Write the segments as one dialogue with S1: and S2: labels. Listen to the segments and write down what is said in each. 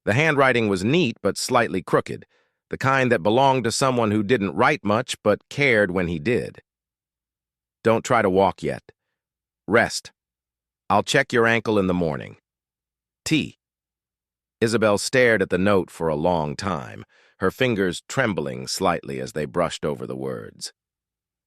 S1: The handwriting was neat but slightly crooked, the kind that belonged to someone who didn't write much but cared when he did. Don't try to walk yet. Rest. I'll check your ankle in the morning. T. Isabelle stared at the note for a long time, her fingers trembling slightly as they brushed over the words.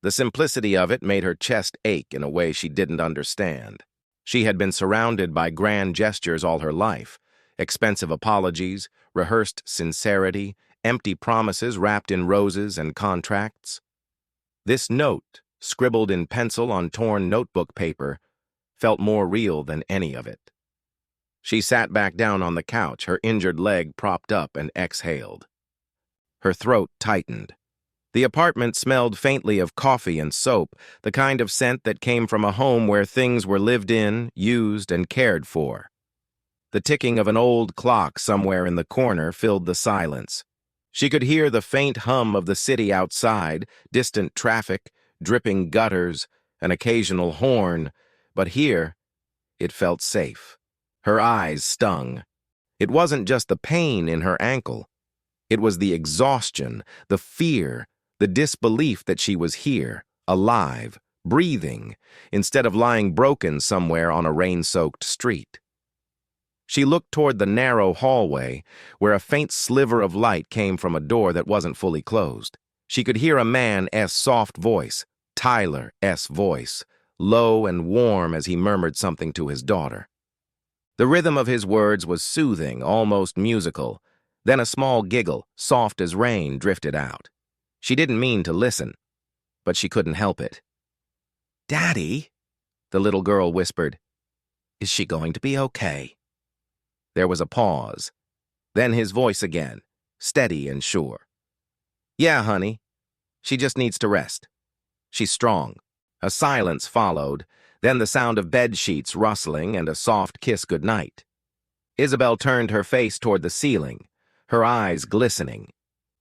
S1: The simplicity of it made her chest ache in a way she didn't understand. She had been surrounded by grand gestures all her life, expensive apologies, rehearsed sincerity, empty promises wrapped in roses and contracts. This note, scribbled in pencil on torn notebook paper, felt more real than any of it. She sat back down on the couch, her injured leg propped up, and exhaled. Her throat tightened. The apartment smelled faintly of coffee and soap, the kind of scent that came from a home where things were lived in, used, and cared for. The ticking of an old clock somewhere in the corner filled the silence. She could hear the faint hum of the city outside, distant traffic, dripping gutters, an occasional horn, but here, it felt safe. Her eyes stung. It wasn't just the pain in her ankle. It was the exhaustion, the fear, the disbelief that she was here, alive, breathing, instead of lying broken somewhere on a rain-soaked street. She looked toward the narrow hallway, where a faint sliver of light came from a door that wasn't fully closed. She could hear a man's soft voice, Tyler's voice, low and warm as he murmured something to his daughter. The rhythm of his words was soothing, almost musical. Then a small giggle, soft as rain, drifted out. She didn't mean to listen, but she couldn't help it. "Daddy," the little girl whispered, "is she going to be okay?" There was a pause. Then his voice again, steady and sure. "Yeah, honey. She just needs to rest. She's strong." A silence followed, then the sound of bed sheets rustling and a soft kiss goodnight. Isabelle turned her face toward the ceiling, her eyes glistening.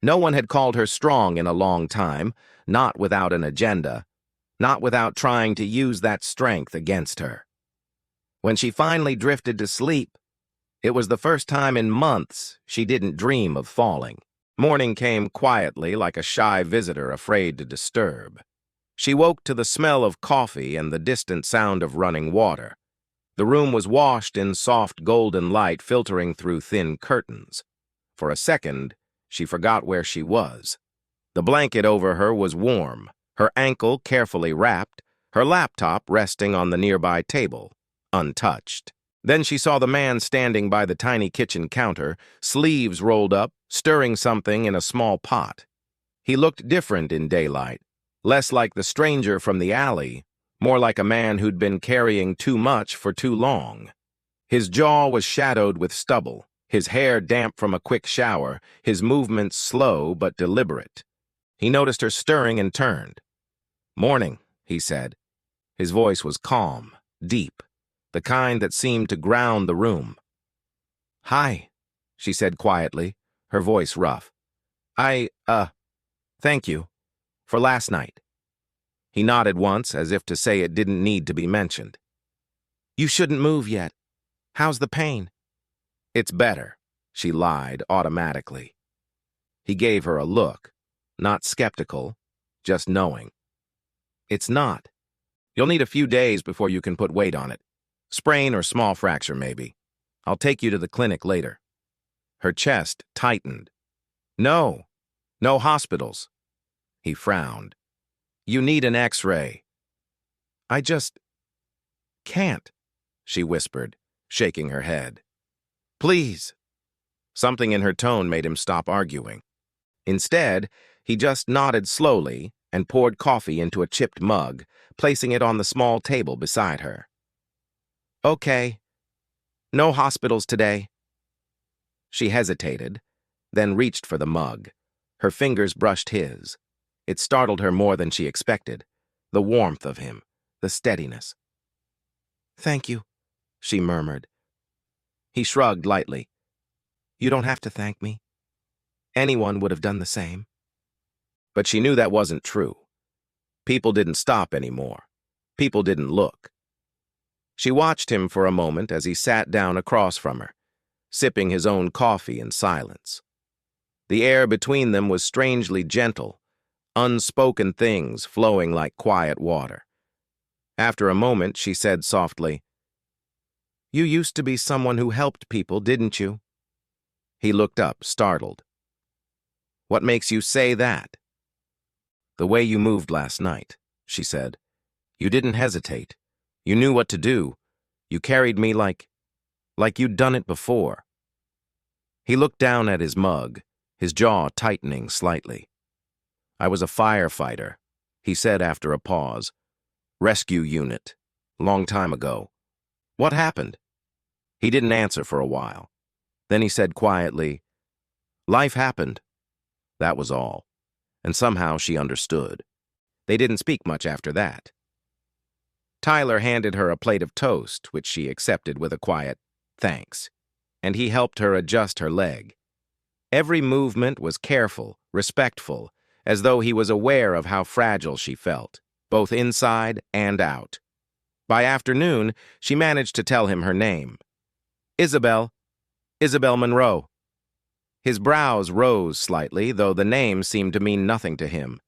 S1: No one had called her strong in a long time, not without an agenda, not without trying to use that strength against her. When she finally drifted to sleep, it was the first time in months she didn't dream of falling. Morning came quietly like a shy visitor afraid to disturb. She woke to the smell of coffee and the distant sound of running water. The room was washed in soft golden light filtering through thin curtains. For a second, she forgot where she was. The blanket over her was warm, her ankle carefully wrapped, her laptop resting on the nearby table, untouched. Then she saw the man standing by the tiny kitchen counter, sleeves rolled up, stirring something in a small pot. He looked different in daylight, less like the stranger from the alley, more like a man who'd been carrying too much for too long. His jaw was shadowed with stubble, his hair damp from a quick shower, his movements slow but deliberate. He noticed her stirring and turned. "Morning," he said. His voice was calm, deep, the kind that seemed to ground the room. "Hi," she said quietly, her voice rough. Thank you. For last night." He nodded once, as if to say it didn't need to be mentioned. "You shouldn't move yet. How's the pain?" "It's better," she lied automatically. He gave her a look, not skeptical, just knowing. "It's not. You'll need a few days before you can put weight on it. Sprain or small fracture, maybe. I'll take you to the clinic later." Her chest tightened. No hospitals." He frowned. "You need an X-ray." "I just can't," she whispered, shaking her head. "Please." Something in her tone made him stop arguing. Instead, he just nodded slowly and poured coffee into a chipped mug, placing it on the small table beside her. "Okay. No hospitals today." She hesitated, then reached for the mug. Her fingers brushed his. It startled her more than she expected, the warmth of him, the steadiness. "Thank you," she murmured. He shrugged lightly. "You don't have to thank me. Anyone would have done the same." But she knew that wasn't true. People didn't stop anymore. People didn't look. She watched him for a moment as he sat down across from her. sipping his own coffee in silence. The air between them was strangely gentle, unspoken things flowing like quiet water. After a moment, she said softly, "You used to be someone who helped people, didn't you?" He looked up, startled. "What makes you say that?" "The way you moved last night," she said. "You didn't hesitate. You knew what to do. You carried me like you'd done it before." He looked down at his mug, his jaw tightening slightly. "I was a firefighter," he said after a pause. "Rescue unit. Long time ago." "What happened?" He didn't answer for a while. Then he said quietly, "Life happened." That was all. And somehow she understood. They didn't speak much after that. Tyler handed her a plate of toast, which she accepted with a quiet thanks, and he helped her adjust her leg. Every movement was careful, respectful, as though he was aware of how fragile she felt, both inside and out. By afternoon, she managed to tell him her name. Isabelle Monroe." His brows rose slightly, though the name seemed to mean nothing to him.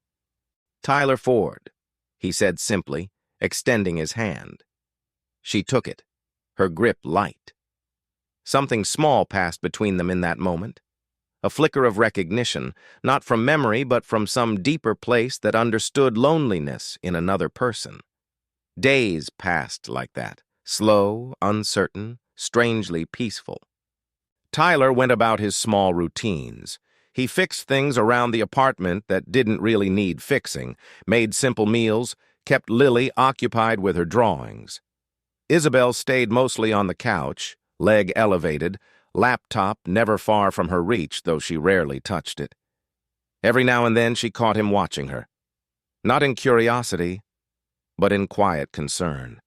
S1: "Tyler Ford," he said simply, extending his hand. She took it, her grip light. Something small passed between them in that moment. A flicker of recognition, not from memory but from some deeper place that understood loneliness in another person. Days passed like that, slow, uncertain, strangely peaceful. Tyler went about his small routines. He fixed things around the apartment that didn't really need fixing, made simple meals, kept Lily occupied with her drawings. Isabelle stayed mostly on the couch, leg elevated, laptop never far from her reach, though she rarely touched it. Every now and then she caught him watching her, not in curiosity, but in quiet concern.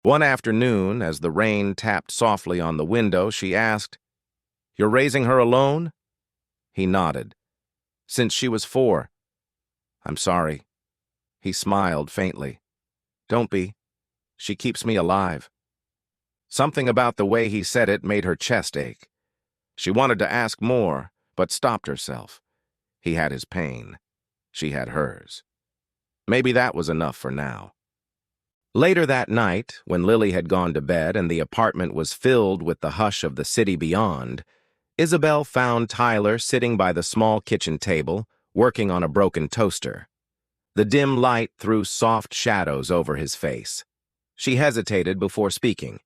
S1: One afternoon, as the rain tapped softly on the window, she asked, "You're raising her alone?" He nodded. "Since she was 4. "I'm sorry." He smiled faintly. "Don't be. She keeps me alive." Something about the way he said it made her chest ache. She wanted to ask more, but stopped herself. He had his pain. She had hers. Maybe that was enough for now. Later that night, when Lily had gone to bed and the apartment was filled with the hush of the city beyond, Isabelle found Tyler sitting by the small kitchen table, working on a broken toaster. The dim light threw soft shadows over his face. She hesitated before speaking.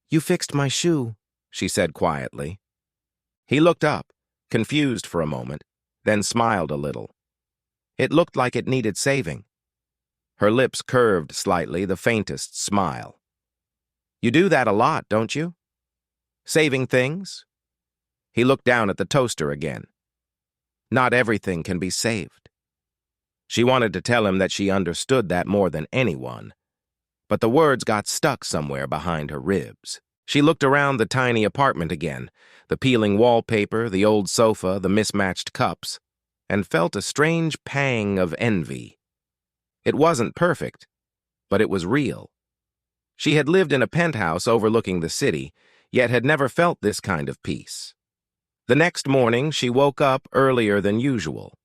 S1: "You fixed my shoe," she said quietly. He looked up, confused for a moment, then smiled a little. It looked like it needed saving. Her lips curved slightly, the faintest smile. "You do that a lot, don't you? Saving things?" He looked down at the toaster again. "Not everything can be saved." She wanted to tell him that she understood that more than anyone, but the words got stuck somewhere behind her ribs. She looked around the tiny apartment again, the peeling wallpaper, the old sofa, the mismatched cups, and felt a strange pang of envy. It wasn't perfect, but it was real. She had lived in a penthouse overlooking the city, yet had never felt this kind of peace. The next morning, she woke up earlier than usual.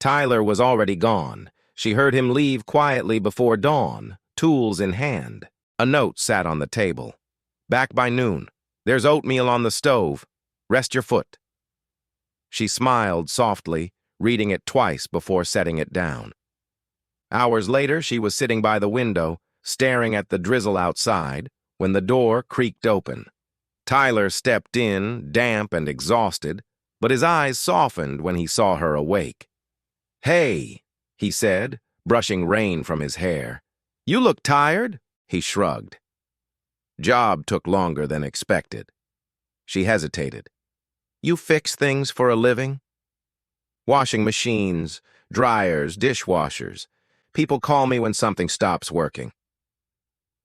S1: Tyler was already gone. She heard him leave quietly before dawn, tools in hand. A note sat on the table. "Back by noon. There's oatmeal on the stove. Rest your foot." She smiled softly, reading it twice before setting it down. Hours later, she was sitting by the window, staring at the drizzle outside, when the door creaked open. Tyler stepped in, damp and exhausted, but his eyes softened when he saw her awake. "Hey," he said, brushing rain from his hair. "You look tired." He shrugged. "Job took longer than expected." She hesitated. "You fix things for a living?" "Washing machines, dryers, dishwashers. People call me when something stops working."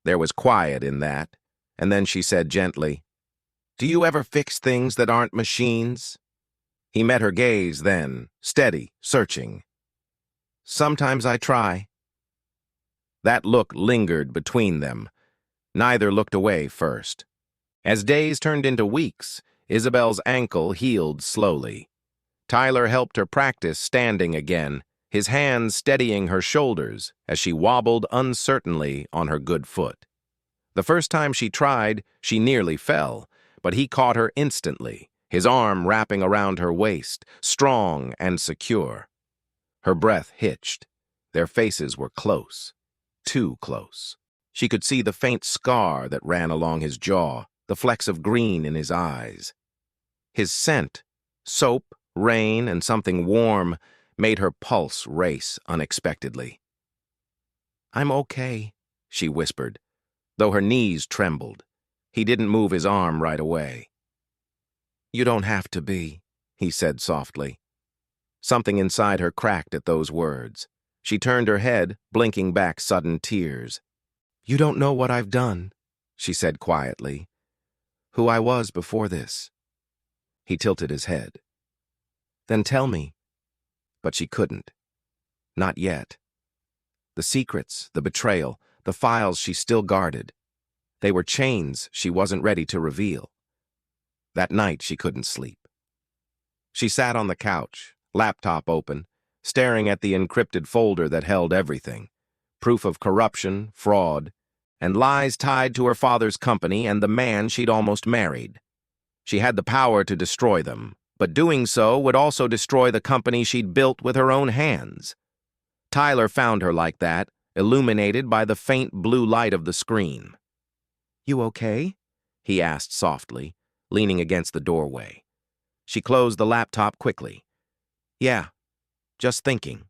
S1: There was quiet in that, and then she said gently, "Do you ever fix things that aren't machines?" He met her gaze then, steady, searching. "Sometimes I try." That look lingered between them. Neither looked away first. As days turned into weeks, Isabel's ankle healed slowly. Tyler helped her practice standing again, his hands steadying her shoulders as she wobbled uncertainly on her good foot. The first time she tried, she nearly fell, but he caught her instantly, his arm wrapping around her waist, strong and secure. Her breath hitched. Their faces were close, too close. She could see the faint scar that ran along his jaw, the flecks of green in his eyes. His scent, soap, rain, and something warm, made her pulse race unexpectedly. "I'm okay," she whispered, though her knees trembled. He didn't move his arm right away. "You don't have to be," he said softly. Something inside her cracked at those words. She turned her head, blinking back sudden tears. "You don't know what I've done," she said quietly. "Who I was before this." He tilted his head. "Then tell me." But she couldn't. Not yet. The secrets, the betrayal, the files she still guarded. They were chains she wasn't ready to reveal. That night she couldn't sleep. She sat on the couch, laptop open, staring at the encrypted folder that held everything. Proof of corruption, fraud, and lies tied to her father's company and the man she'd almost married. She had the power to destroy them, but doing so would also destroy the company she'd built with her own hands. Tyler found her like that, illuminated by the faint blue light of the screen. "You okay?" he asked softly, leaning against the doorway. She closed the laptop quickly. "Yeah, just thinking."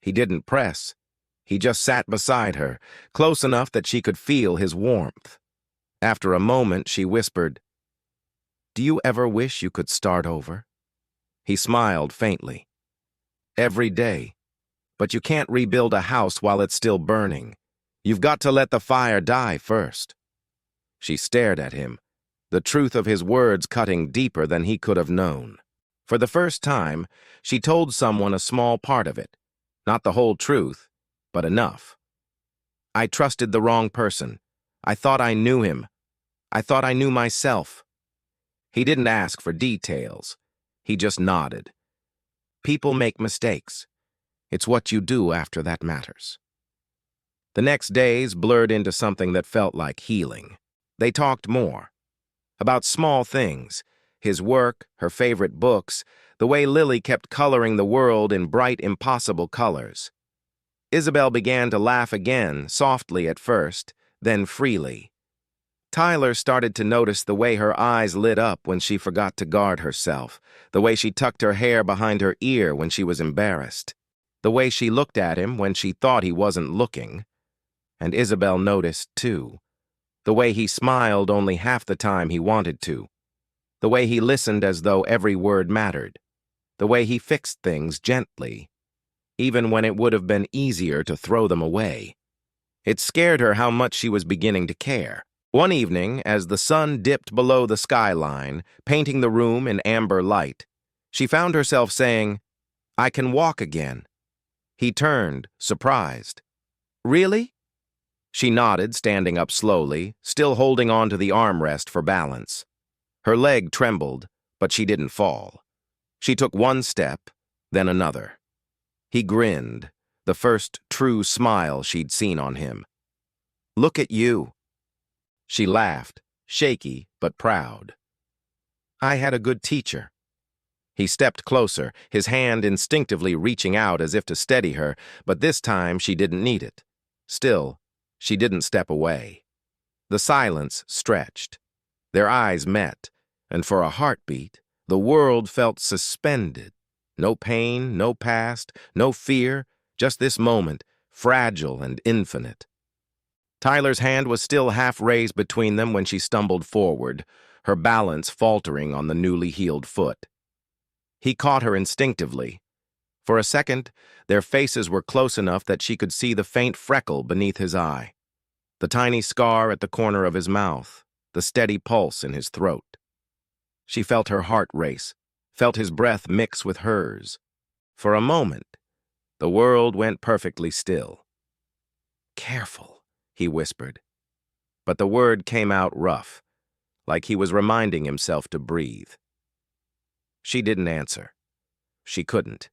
S1: He didn't press. He just sat beside her, close enough that she could feel his warmth. After a moment, she whispered, "Do you ever wish you could start over?" He smiled faintly. "Every day. But you can't rebuild a house while it's still burning. You've got to let the fire die first." She stared at him, the truth of his words cutting deeper than he could have known. For the first time, she told someone a small part of it. Not the whole truth, but enough. "I trusted the wrong person. I thought I knew him. I thought I knew myself." He didn't ask for details. He just nodded. "People make mistakes. It's what you do after that matters." The next days blurred into something that felt like healing. They talked more. About small things, his work, her favorite books, the way Lily kept coloring the world in bright, impossible colors. Isabelle began to laugh again, softly at first, then freely. Tyler started to notice the way her eyes lit up when she forgot to guard herself, the way she tucked her hair behind her ear when she was embarrassed, the way she looked at him when she thought he wasn't looking. And Isabelle noticed, too, the way he smiled only half the time he wanted to, the way he listened as though every word mattered, the way he fixed things gently, even when it would have been easier to throw them away. It scared her how much she was beginning to care. One evening, as the sun dipped below the skyline, painting the room in amber light, she found herself saying, "I can walk again." He turned, surprised. "Really?" She nodded, standing up slowly, still holding on to the armrest for balance. Her leg trembled, but she didn't fall. She took one step, then another. He grinned, the first true smile she'd seen on him. "Look at you." She laughed, shaky but proud. "I had a good teacher." He stepped closer, his hand instinctively reaching out as if to steady her, but this time she didn't need it. Still, she didn't step away. The silence stretched. Their eyes met, and for a heartbeat, the world felt suspended. No pain, no past, no fear, just this moment, fragile and infinite. Tyler's hand was still half raised between them when she stumbled forward, her balance faltering on the newly healed foot. He caught her instinctively. For a second, their faces were close enough that she could see the faint freckle beneath his eye, the tiny scar at the corner of his mouth, the steady pulse in his throat. She felt her heart race, felt his breath mix with hers. For a moment, the world went perfectly still. "Careful," he whispered. But the word came out rough, like he was reminding himself to breathe. She didn't answer. She couldn't.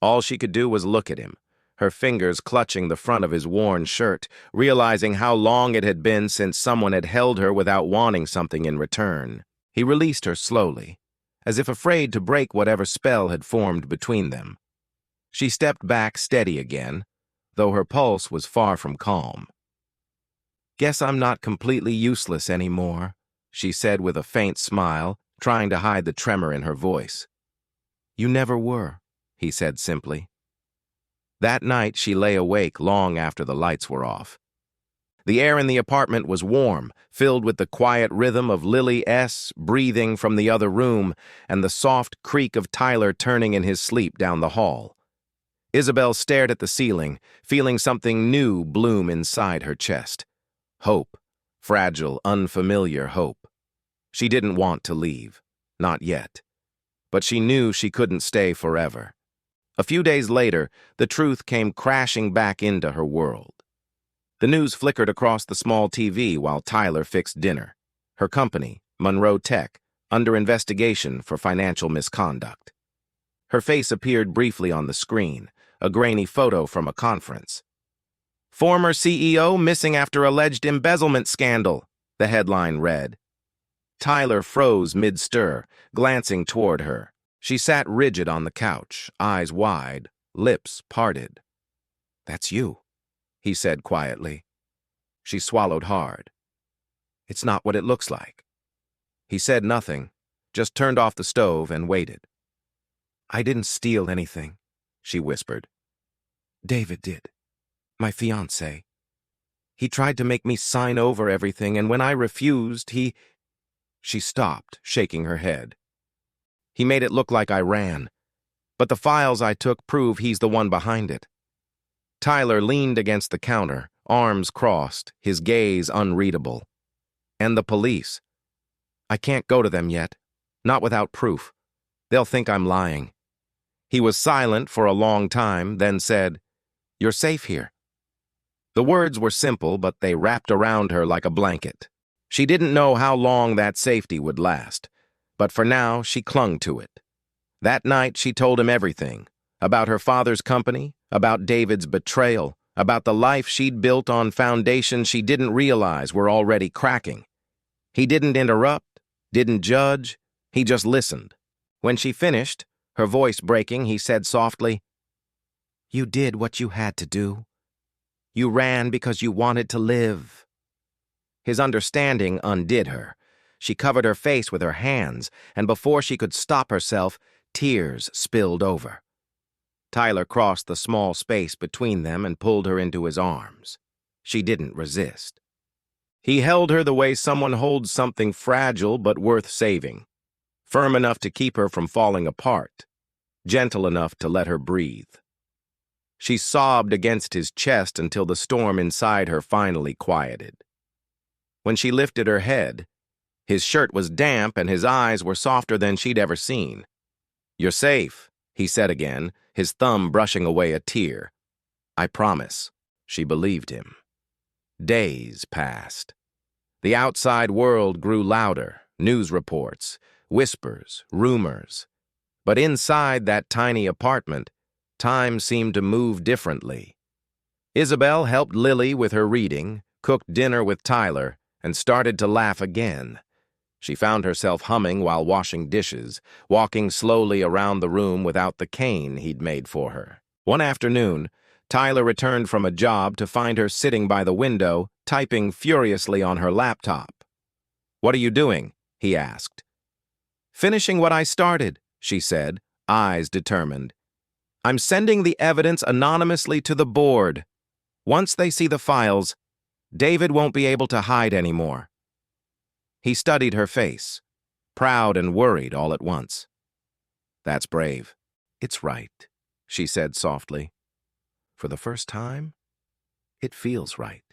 S1: All she could do was look at him, her fingers clutching the front of his worn shirt, realizing how long it had been since someone had held her without wanting something in return. He released her slowly, as if afraid to break whatever spell had formed between them. She stepped back steady again, though her pulse was far from calm. "Guess I'm not completely useless anymore," she said with a faint smile, trying to hide the tremor in her voice. "You never were," he said simply. That night she lay awake long after the lights were off. The air in the apartment was warm, filled with the quiet rhythm of Lily S. breathing from the other room and the soft creak of Tyler turning in his sleep down the hall. Isabelle stared at the ceiling, feeling something new bloom inside her chest. Hope. Fragile, unfamiliar hope. She didn't want to leave. Not yet. But she knew she couldn't stay forever. A few days later, the truth came crashing back into her world. The news flickered across the small TV while Tyler fixed dinner. Her company, Monroe Tech, under investigation for financial misconduct. Her face appeared briefly on the screen, a grainy photo from a conference. "Former CEO missing after alleged embezzlement scandal," the headline read. Tyler froze mid-stir, glancing toward her. She sat rigid on the couch, eyes wide, lips parted. "That's you," he said quietly. She swallowed hard. "It's not what it looks like." He said nothing, just turned off the stove and waited. "I didn't steal anything," she whispered. "David did. My fiancé. He tried to make me sign over everything, and when I refused, he—" She stopped, shaking her head. "He made it look like I ran, but the files I took prove he's the one behind it." Tyler leaned against the counter, arms crossed, his gaze unreadable. "And the police. I can't go to them yet, not without proof. They'll think I'm lying." He was silent for a long time, then said, "You're safe here." The words were simple, but they wrapped around her like a blanket. She didn't know how long that safety would last, but for now she clung to it. That night she told him everything, about her father's company, about David's betrayal, about the life she'd built on foundations she didn't realize were already cracking. He didn't interrupt, didn't judge, he just listened. When she finished, her voice breaking, he said softly, "You did what you had to do. You ran because you wanted to live." His understanding undid her. She covered her face with her hands, and before she could stop herself, tears spilled over. Tyler crossed the small space between them and pulled her into his arms. She didn't resist. He held her the way someone holds something fragile but worth saving, firm enough to keep her from falling apart, gentle enough to let her breathe. She sobbed against his chest until the storm inside her finally quieted. When she lifted her head, his shirt was damp and his eyes were softer than she'd ever seen. "You're safe," he said again, his thumb brushing away a tear. "I promise." She believed him. Days passed. The outside world grew louder, news reports, whispers, rumors. But inside that tiny apartment, time seemed to move differently. Isabelle helped Lily with her reading, cooked dinner with Tyler, and started to laugh again. She found herself humming while washing dishes, walking slowly around the room without the cane he'd made for her. One afternoon, Tyler returned from a job to find her sitting by the window, typing furiously on her laptop. "What are you doing?" he asked. "Finishing what I started," she said, eyes determined. "I'm sending the evidence anonymously to the board. Once they see the files, David won't be able to hide anymore." He studied her face, proud and worried all at once. "That's brave." "It's right," she said softly. "For the first time, it feels right."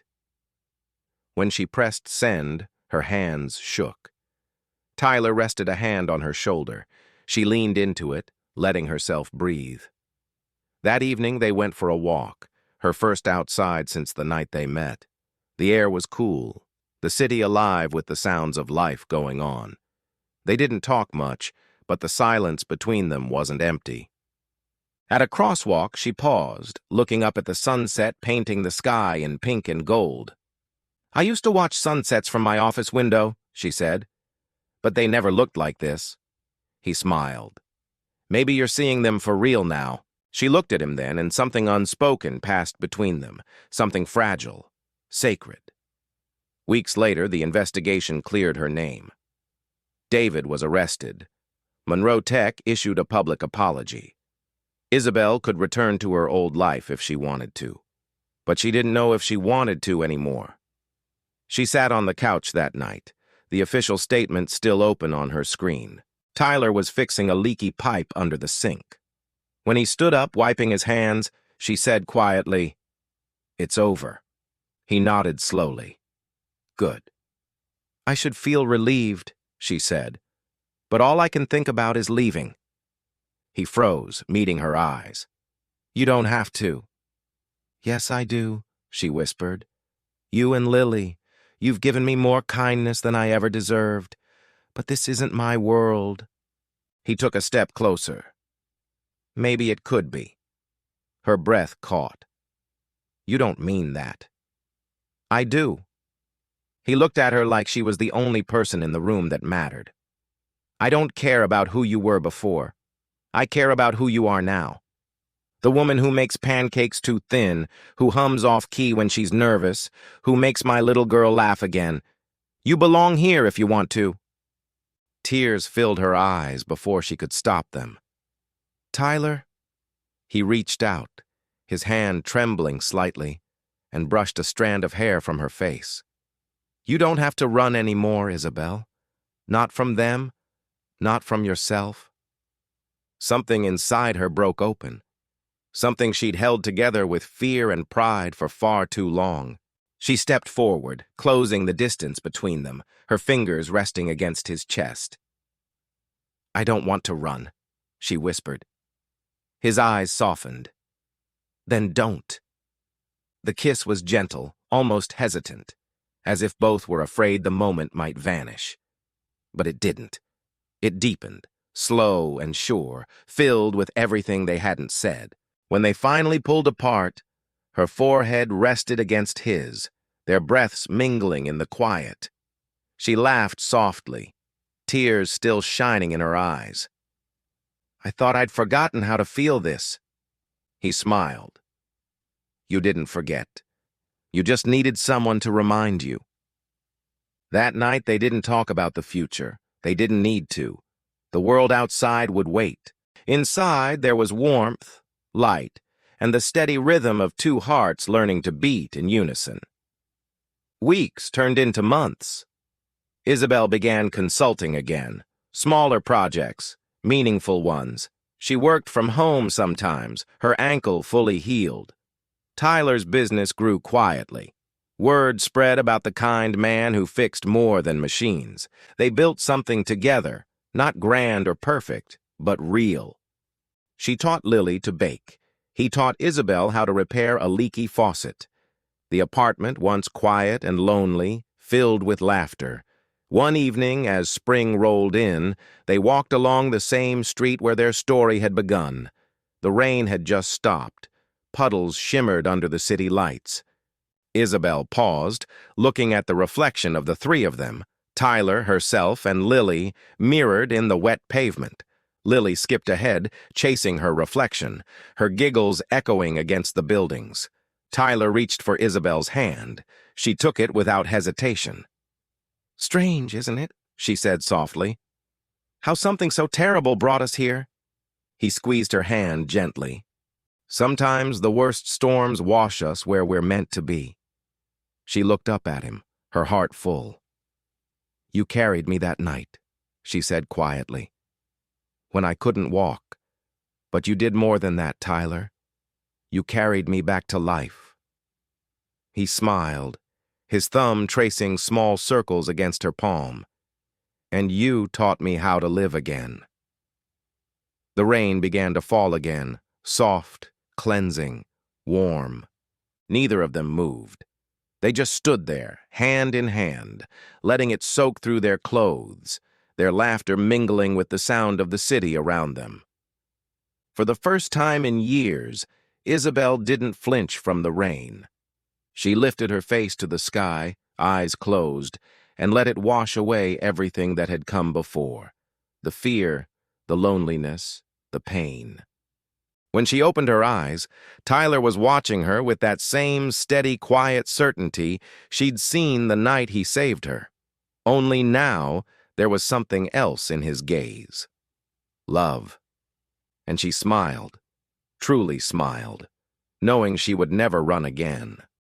S1: When she pressed send, her hands shook. Tyler rested a hand on her shoulder. She leaned into it, letting herself breathe. That evening they went for a walk, her first outside since the night they met. The air was cool, the city alive with the sounds of life going on. They didn't talk much, but the silence between them wasn't empty. At a crosswalk, she paused, looking up at the sunset painting the sky in pink and gold. "I used to watch sunsets from my office window," she said, "but they never looked like this." He smiled. "Maybe you're seeing them for real now." She looked at him then, and something unspoken passed between them, something fragile, sacred. Weeks later, the investigation cleared her name. David was arrested. Monroe Tech issued a public apology. Isabelle could return to her old life if she wanted to, but she didn't know if she wanted to anymore. She sat on the couch that night, the official statement still open on her screen. Tyler was fixing a leaky pipe under the sink. When he stood up, wiping his hands, she said quietly, "It's over." He nodded slowly. "Good." "I should feel relieved," she said, "but all I can think about is leaving." He froze, meeting her eyes. "You don't have to." "Yes, I do," she whispered. "You and Lily, you've given me more kindness than I ever deserved, but this isn't my world." He took a step closer. "Maybe it could be." Her breath caught. "You don't mean that." "I do." He looked at her like she was the only person in the room that mattered. "I don't care about who you were before. I care about who you are now. The woman who makes pancakes too thin, who hums off-key when she's nervous, who makes my little girl laugh again. You belong here if you want to." Tears filled her eyes before she could stop them. "Tyler?" He reached out, his hand trembling slightly, and brushed a strand of hair from her face. "You don't have to run anymore, Isabelle. Not from them, not from yourself." Something inside her broke open. Something she'd held together with fear and pride for far too long. She stepped forward, closing the distance between them, her fingers resting against his chest. "I don't want to run," she whispered. His eyes softened. "Then don't." The kiss was gentle, almost hesitant, as if both were afraid the moment might vanish. But it didn't. It deepened, slow and sure, filled with everything they hadn't said. When they finally pulled apart, her forehead rested against his, their breaths mingling in the quiet. She laughed softly, tears still shining in her eyes. "I thought I'd forgotten how to feel this." He smiled. "You didn't forget. You just needed someone to remind you." That night they didn't talk about the future. They didn't need to. The world outside would wait. Inside there was warmth, light, and the steady rhythm of two hearts learning to beat in unison. Weeks turned into months. Isabelle began consulting again. Smaller projects, meaningful ones. She worked from home sometimes, her ankle fully healed. Tyler's business grew quietly. Word spread about the kind man who fixed more than machines. They built something together, not grand or perfect, but real. She taught Lily to bake. He taught Isabelle how to repair a leaky faucet. The apartment, once quiet and lonely, filled with laughter. One evening, as spring rolled in, they walked along the same street where their story had begun. The rain had just stopped. Puddles shimmered under the city lights. Isabelle paused, looking at the reflection of the three of them, Tyler, herself, and Lily, mirrored in the wet pavement. Lily skipped ahead, chasing her reflection, her giggles echoing against the buildings. Tyler reached for Isabelle's hand. She took it without hesitation. "Strange, isn't it?" she said softly. "How something so terrible brought us here." He squeezed her hand gently. "Sometimes the worst storms wash us where we're meant to be." She looked up at him, her heart full. "You carried me that night," she said quietly, "when I couldn't walk. But you did more than that, Tyler. You carried me back to life." He smiled, his thumb tracing small circles against her palm. "And you taught me how to live again." The rain began to fall again, soft, cleansing, warm. Neither of them moved. They just stood there, hand in hand, letting it soak through their clothes, their laughter mingling with the sound of the city around them. For the first time in years, Isabelle didn't flinch from the rain. She lifted her face to the sky, eyes closed, and let it wash away everything that had come before. The fear, the loneliness, the pain. When she opened her eyes, Tyler was watching her with that same steady, quiet certainty she'd seen the night he saved her. Only now, there was something else in his gaze. Love. And she smiled, truly smiled, knowing she would never run again.